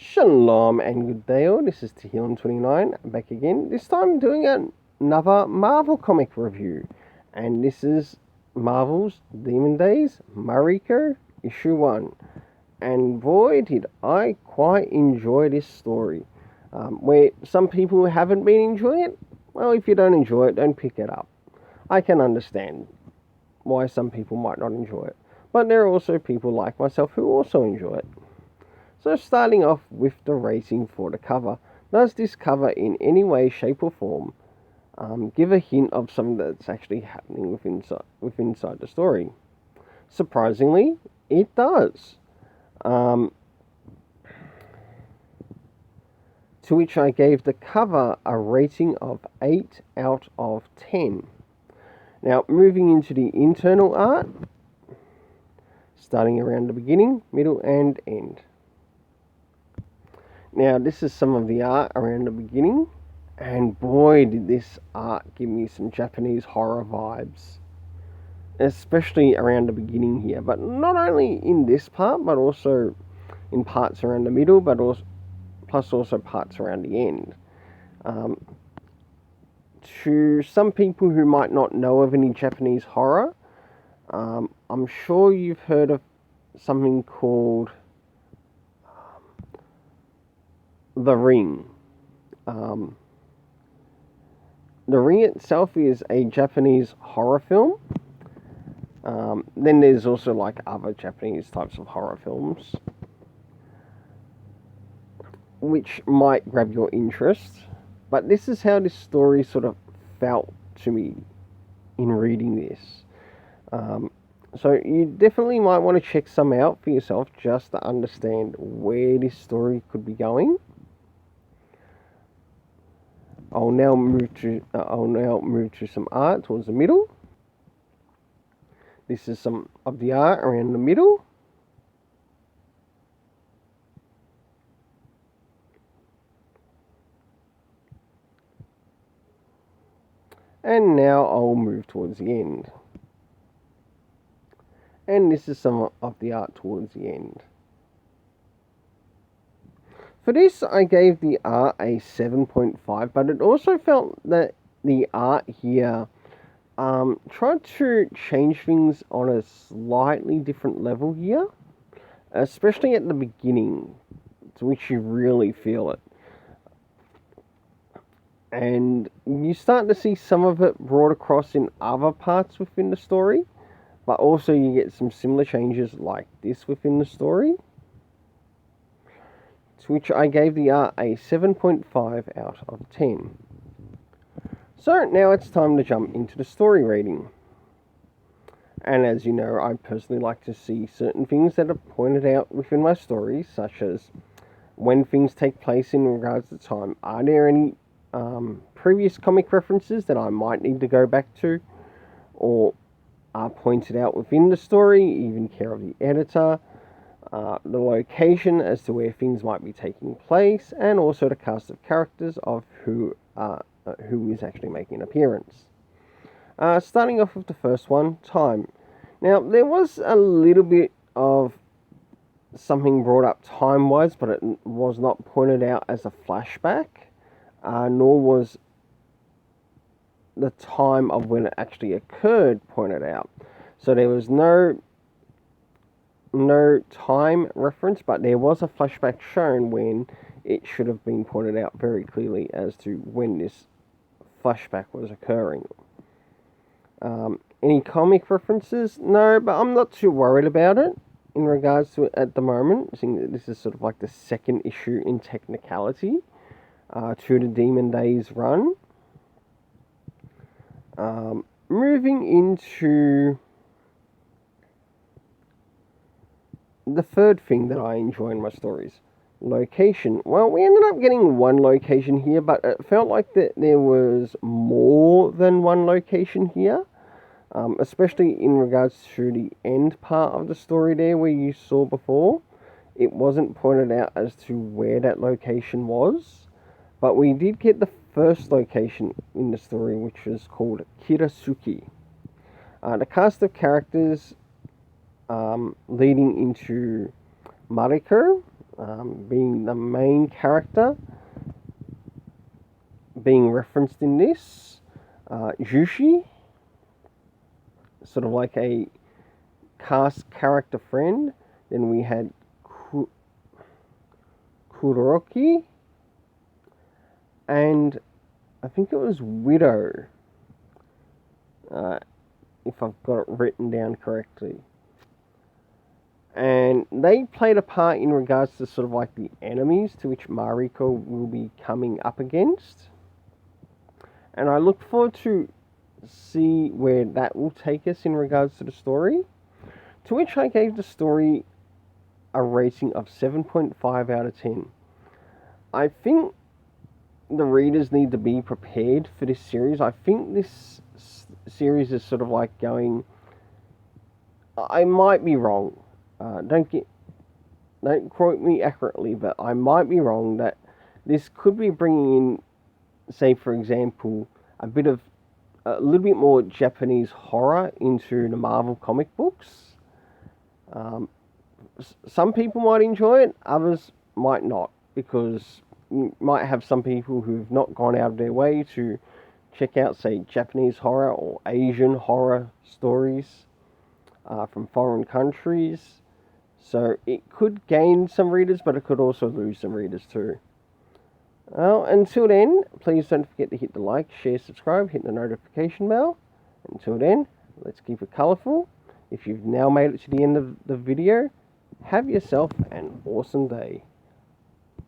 Shalom and good day all, this is Tehillim29 back again, this time doing another Marvel comic review, and this is Marvel's Demon Days Mariko issue 1, and boy did I quite enjoy this story. Where some people haven't been enjoying it, well, if you don't enjoy it, don't pick it up. I can understand why some people might not enjoy it, but there are also people like myself who also enjoy it. So starting off with the rating for the cover, does this cover in any way, shape or form give a hint of something that's actually happening within the story? Surprisingly, it does. To which I gave the cover a rating of 8 out of 10. Now, moving into the internal art, starting around the beginning, middle and end. Now, this is some of the art around the beginning, and boy did this art give me some Japanese horror vibes, especially around the beginning here, but not only in this part, but also in parts around the middle, but also parts around the end. To some people who might not know of any Japanese horror, I'm sure you've heard of something called The Ring. The Ring itself is a Japanese horror film. Then there's also like other Japanese types of horror films, which might grab your interest. But this is how this story sort of felt to me in reading this. So you definitely might want to check some out for yourself just to understand where this story could be going. I'll now move to some art towards the middle. This is some of the art around the middle. And now I'll move towards the end. And this is some of the art towards the end. For this, I gave the art a 7.5, but it also felt that the art here tried to change things on a slightly different level here, especially at the beginning, to which you really feel it. And you start to see some of it brought across in other parts within the story, but also you get some similar changes like this within the story, to which I gave the art a 7.5 out of 10. So now it's time to jump into the story rating. And as you know, I personally like to see certain things that are pointed out within my stories, such as when things take place in regards to time. Are there any previous comic references that I might need to go back to, or are pointed out within the story, even care of the editor, the location as to where things might be taking place, and also the cast of characters of who is actually making an appearance. Starting off with the first one, time. Now, there was a little bit of something brought up time-wise, but it was not pointed out as a flashback, nor was the time of when it actually occurred pointed out. So there was no time reference, but there was a flashback shown when it should have been pointed out very clearly as to when this flashback was occurring. Any comic references? No, but I'm not too worried about it in regards to it at the moment, seeing that this is sort of like the second issue in technicality to the Demon Days run. Moving into the third thing that I enjoy in my stories, location. Well, we ended up getting one location here, but it felt like that there was more than one location here, especially in regards to the end part of the story there where you saw before. It wasn't pointed out as to where that location was, but we did get the first location in the story, which was called Kirasuki. The cast of characters leading into Mariko, being the main character, being referenced in this. Jushi, sort of like a cast character friend. Then we had Kuroki, and I think it was Widow, if I've got it written down correctly. And they played a part in regards to sort of like the enemies to which Mariko will be coming up against. And I look forward to see where that will take us in regards to the story. To which I gave the story a rating of 7.5 out of 10. I think the readers need to be prepared for this series. I think this series is sort of like going... I might be wrong. Don't quote me accurately, but I might be wrong that this could be bringing in, say for example, a little bit more Japanese horror into the Marvel comic books. Some people might enjoy it, others might not, because you might have some people who've not gone out of their way to check out, say, Japanese horror or Asian horror stories from foreign countries. So it could gain some readers, but it could also lose some readers too. Well, until then, please don't forget to hit the like, share, subscribe, hit the notification bell. Until then, let's keep it colourful. If you've now made it to the end of the video, have yourself an awesome day.